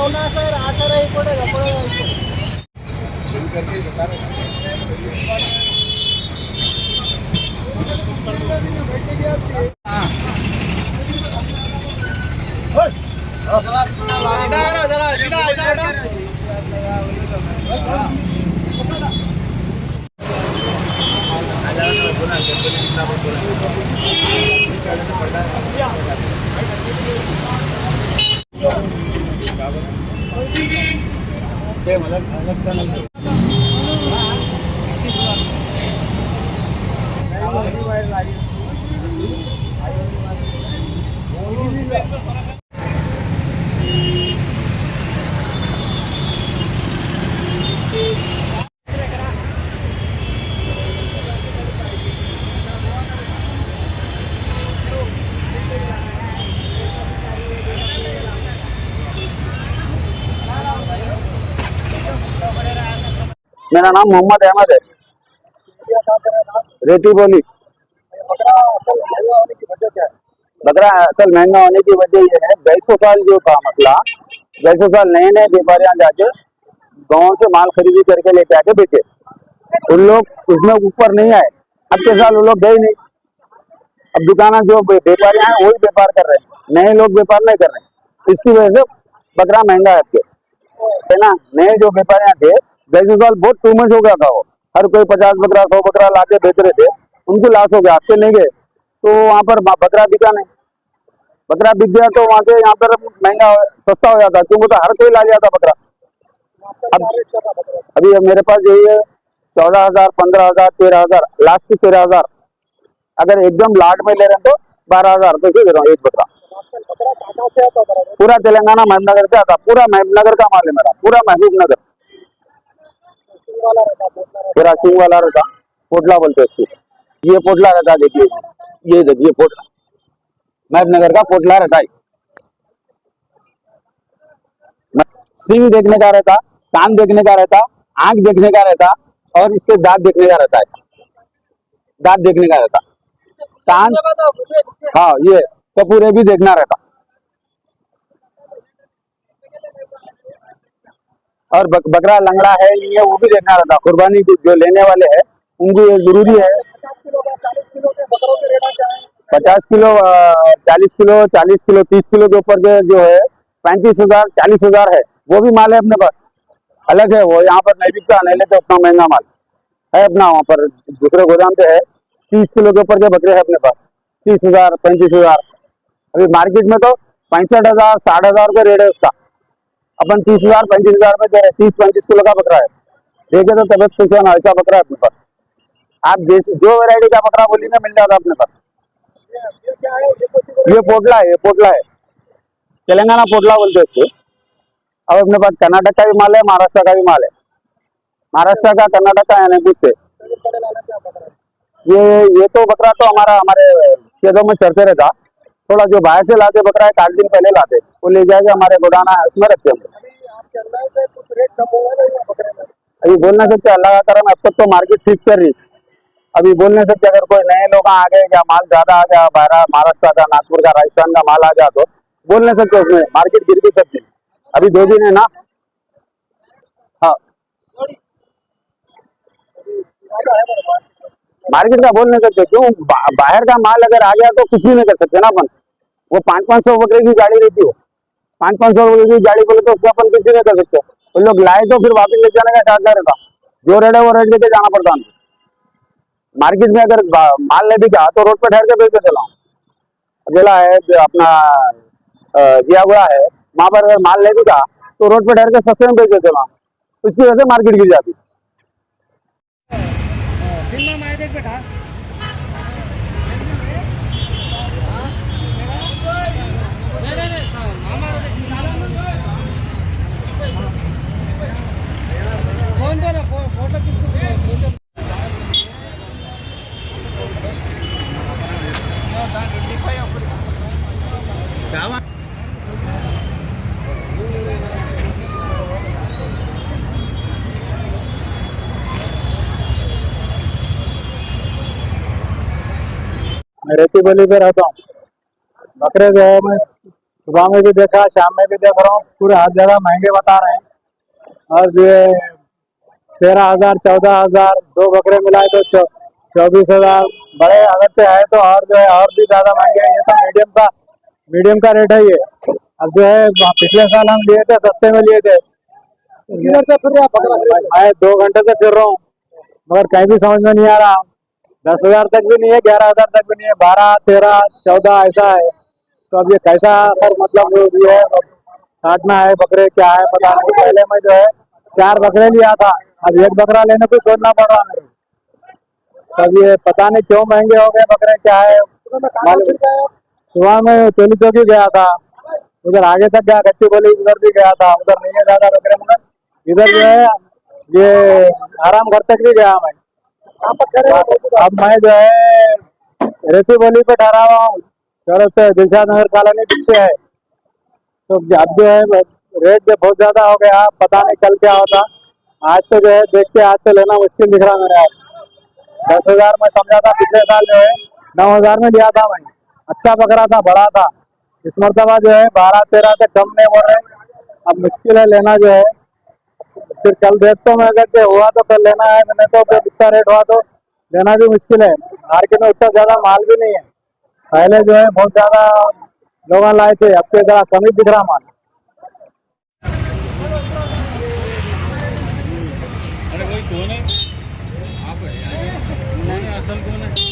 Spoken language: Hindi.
అవునా సార్ ఆసరా అయిపోయింది सेम अलग अलग अलग मेरा नाम मोहम्मद अहमद है, रेती बोली। बकरा असल महंगा होने की वजह यह है, 250 साल जो था मसला, 250 साल नए नए व्यापारी जाके गाँव से माल खरीदी करके लेके आके बेचे। उन लोग उसमें ऊपर नहीं आए। अब के साल वो लोग गए नहीं। अब दुकाना जो व्यापारी हैं वही व्यापार कर रहे हैं, नए लोग व्यापार नहीं कर रहे हैं। इसकी वजह से बकरा महंगा है आपके, है ना। नए जो व्यापारी थे 250 साल बहुत टू मच हो गया था। वो हर कोई 50 बकरा 100 बकरा लाके बेच रहे थे, उनको लॉस हो गया। आपके नहीं गए तो वहां पर बकरा बिका नहीं। बकरा बिक गया तो वहां से यहाँ पर महंगा सस्ता हो जाता, क्योंकि तो हर कोई ला लिया था बकरा। अब अभी मेरे पास यही है 14,000, 15,000, 13,000, लास्ट 13,000। अगर एकदम लाट में ले रहे हैं तो 12,000 रुपए से दे रहा हूँ एक बकरा। पूरा तेलंगाना महबूबनगर से आता, पूरा महबूबनगर का माल है मेरा, पूरा महबूबनगर। पूरा सिंह वाला रहता, पोटला बोलते हैं इसको। ये पोटला रहता, देखिए ये देखिए पोटला, महबूबनगर का पोटला रहता है। सिंह देखने का रहता, कान देखने का रहता, आंख देखने का रहता, और इसके दांत देखने का रहता है। दांत देखने का रहता, कान, हाँ ये कपूरे भी देखना रहता। और बकरा लंगड़ा है नहीं है वो भी देखना रहता। कुर्बानी जो लेने वाले हैं उनको ये जरूरी है। 50 किलो 40 किलो 40 किलो 30 किलो के ऊपर के जो है 35,000 40,000 है, वो भी माल है अपने पास, अलग है। वो यहाँ पर नहीं बिकता, नहीं लेते उतना महंगा माल है अपना। वहाँ पर दूसरे गोदाम पे है 30 किलो के ऊपर के बकरे हैं अपने पास, 30,000 35,000। अभी मार्केट में तो 65,000 60,000 रुपये रेट है उसका। अपन 30,000 35,000 में दे रहे, 30-35 किलो का बकरा है। देखे तो तबियत खुश होना, ऐसा बकरा है अपने पास। आप जैसे जो वैरायटी का बकरा बोलेंगे मिल जाता अपने पास। ये पोटला है, ये पोटला है, तेलंगाना पोटला बोलते हैं इसको। अब अपने पास कर्नाटक का भी माल है, महाराष्ट्र का भी माल है। महाराष्ट्र का, कर्नाटक का, यानी से ये तो बकरा तो हमारे खेतों में चढ़ते रहता। थोड़ा जो बाहर से लाते बकरा है, 8 दिन पहले लाते, वो ले जाके हमारे गोडाना है उसमें रखते हैं। अभी बोल नहीं सकते, अल्लाह का करम। अब तक तो मार्केट ठीक चल रही, अभी बोल नहीं सकते। अगर कोई नए लोग आ गए या माल ज्यादा आ गया, महाराष्ट्र का, नागपुर का, राजस्थान का माल आ गया तो बोल नहीं सकते, उसमें मार्केट गिर भी सकती। अभी 2 दिन है ना। हाँ, मार्केट का बोल नहीं सकते, क्यों? बाहर का माल अगर आ गया तो कुछ भी नहीं कर सकते ना अपन। वो 500-500 बकरे की गाड़ी रहती हो, 500-500 बकरे की गाड़ी बोले तो उसको अपन कुछ भी नहीं कर सकते। वो लोग लाए तो फिर वापिस ले जाने का चार्ज रहता, जो रेट है वो रेट लेके जाना पड़ता। मार्केट में अगर माल नहीं बिका तो रोड पर ठहर के बेच देते लोग। अकेला है अपना जियागुड़ा है, वहां पर अगर माल नहीं बिका तो रोड पर ठहर के सस्ते में बेच देते लोग, उसकी वजह से मार्केट गिर जाती। मैं रेती बली पे रहता हूँ। बकरे जो है मैं सुबह में भी देखा, शाम में भी देख रहा हूँ, पूरे हर जगह महंगे बता रहे हैं। और ये 13,000 14,000, दो बकरे मिलाए तो 24,000। बड़े अगर से है तो और जो है और भी ज्यादा महंगे हैं। ये तो मीडियम का रेट है ये। अब जो है पिछले साल हम लिए थे, सस्ते में लिए थे। किधर से फिर आप बकरा खरीदे? मैं 2 घंटे से फिर रहा हूँ, मगर कहीं भी समझ में नहीं आ रहा। 10,000 तक भी नहीं है, 11,000 तक भी नहीं है, 12 13 14 ऐसा है। तो अब ये कैसा पर मतलब ये है, काटना है बकरे क्या है पता नहीं। पहले मैं जो है 4 बकरे लिया था, अब एक बकरा लेने को सोचना पड़ रहा मेरे को। तब ये पता नहीं क्यों महंगे हो गए बकरे, क्या है सुबह में कहाँ मालूम। फिर गए आप? सुबह में चोली चौकी गया था, उधर आगे तक गया, कच्ची बोली उधर भी गया था। उधर नहीं है ज्यादा बकरे, मगर इधर जो है ये आराम घर तक भी गया मैं। कहाँ पर ठहरे हो? अब मैं जो है रेती बोली पे ठहरा हुआ हूँ, दिलशाद नगर कॉलोनी पीछे है। तो अब जो है रेट जो बहुत ज्यादा हो गया, पता नहीं कल क्या होता। आज तो जो है देख के आज तो लेना मुश्किल दिख रहा मेरे। आज 10,000 में समझा था, पिछले साल जो है 9,000 में लिया था मैं। अच्छा बकरा था, बड़ा था। इस मरतबा जो है 12 13 से कम नहीं बोल रहे। अब मुश्किल है लेना जो है। फिर कल देखता हूँ मैं, अगर से हुआ तो कल लेना है, मैंने तो फिर इतना रेट हुआ तो लेना भी मुश्किल है। मार्केट में उतना ज्यादा माल भी नहीं है। पहले जो है बहुत ज्यादा लोग लाए थे, अब तो जरा कम ही दिख रहा माल। अरे भाई कौन है आप? कौन है असल कौन है?